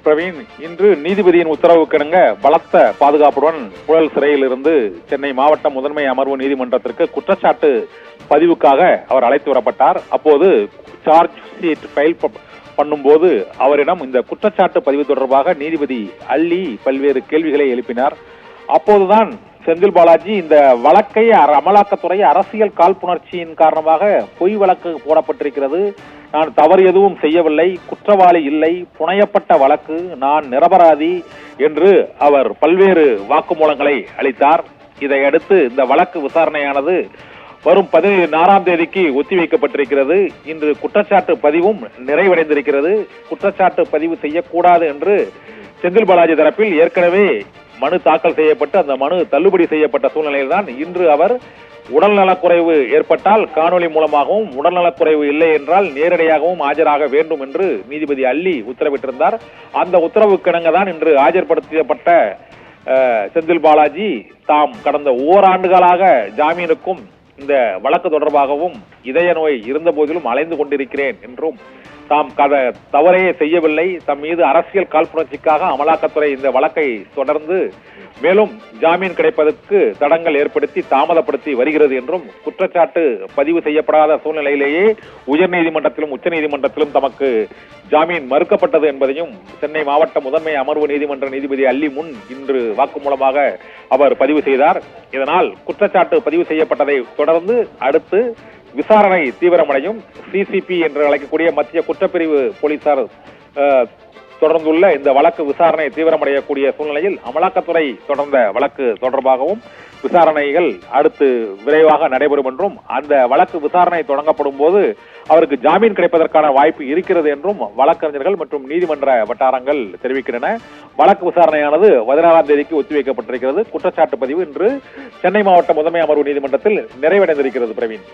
பிரவீன், இன்று நீதிபதியின் உத்தரவுக்கிணங்க பலத்த பாதுகாப்புடன் புழல் சிறையில் இருந்து சென்னை மாவட்ட முதன்மை அமர்வு நீதிமன்றத்திற்கு குற்றச்சாட்டு பதிவுக்காக அவர் அழைத்து வரப்பட்டார். அப்போது சார்ஜ் ஷீட் ஃபைல் பண்ணும்போது அவரிடம் இந்த குற்றச்சாட்டு பதிவு தொடர்பாக நீதிபதி அள்ளி பல்வேறு கேள்விகளை எழுப்பினார். அப்போதுதான் செந்தில் பாலாஜி இந்த வழக்கை அமலாக்கத்துறை அரசியல் காழ்ப்புணர்ச்சியின் காரணமாக பொய் வழக்கு போடப்பட்டிருக்கிறது, நான் தவறு எதுவும் செய்யவில்லை, குற்றவாளி இல்லை, புனையப்பட்ட வழக்கு, நான் நிரபராதி என்று அவர் பல்வேறு வாக்குமூலங்களை அளித்தார். இதையடுத்து இந்த வழக்கு விசாரணையானது வரும் 14ஆம் தேதிக்கு ஒத்திவைக்கப்பட்டிருக்கிறது. இன்று குற்றச்சாட்டு பதிவும் நிறைவடைந்திருக்கிறது. குற்றச்சாட்டு பதிவு செய்யக்கூடாது என்று செந்தில் பாலாஜி தரப்பில் ஏற்கனவே மனு தாக்கல் செய்யப்பட்டு அந்த மனு தள்ளுபடி செய்யப்பட்ட சூழ்நிலையில் தான் இன்று அவர் உடல்நலக்குறைவு ஏற்பட்டால் காணொலி மூலமாகவும், உடல்நலக்குறைவு இல்லை என்றால் நேரடியாகவும் ஆஜராக வேண்டும் என்று நீதிபதி அள்ளி உத்தரவிட்டிருந்தார். அந்த உத்தரவுக்கிணங்க தான் இன்று ஆஜர்படுத்தப்பட்ட செந்தில் பாலாஜி தாம் கடந்த ஓராண்டுகளாக ஜாமீனுக்கும் இந்த வழக்கு தொடர்பாகவும் இதய நோய் இருந்த போதிலும் அலைந்து கொண்டிருக்கிறேன் என்றும், தாம் தவறே செய்யவில்லை, தம் மீது அரசியல் காழ்ப்புணர்ச்சிக்காக அமலாக்கத்துறை இந்த வழக்கை தொடர்ந்து மேலும் ஜாமீன் கிடைப்பதற்கு தடங்கள் ஏற்படுத்தி தாமதப்படுத்தி வருகிறது என்றும், குற்றச்சாட்டு பதிவு செய்யப்படாத சூழ்நிலையிலேயே உயர்நீதிமன்றத்திலும் உச்ச நீதிமன்றத்திலும் தமக்கு ஜாமீன் மறுக்கப்பட்டது என்பதையும் சென்னை மாவட்ட முதன்மை அமர்வு நீதிமன்ற நீதிபதி அள்ளி முன் இன்று வாக்குமூலமாக அவர் பதிவு செய்தார். இதனால் குற்றச்சாட்டு பதிவு செய்யப்பட்டதை தொடர்ந்து அடுத்து விசாரணை தீவிரமடையும். சிசிபி என்று அழைக்கக்கூடிய மத்திய குற்றப்பிரிவு போலீசார் தொடர்ந்துள்ள இந்த வழக்கு விசாரணை தீவிரமடையக்கூடிய சூழ்நிலையில் அமலாக்கத்துறை தொடர்ந்த வழக்கு தொடர்பாகவும் விசாரணைகள் அடுத்து விரைவாக நடைபெறும் என்றும், அந்த வழக்கு விசாரணை தொடங்கப்படும் போது அவருக்கு ஜாமீன் கிடைப்பதற்கான வாய்ப்பு இருக்கிறது என்றும் வழக்கறிஞர்கள் மற்றும் நீதிமன்ற வட்டாரங்கள் தெரிவிக்கின்றன. வழக்கு விசாரணையானது 14ஆம் தேதிக்கு ஒத்திவைக்கப்பட்டிருக்கிறது. குற்றச்சாட்டு பதிவு இன்று சென்னை மாவட்ட முதன்மை அமர்வு நீதிமன்றத்தில் நிறைவடைந்திருக்கிறது. பிரவீன்.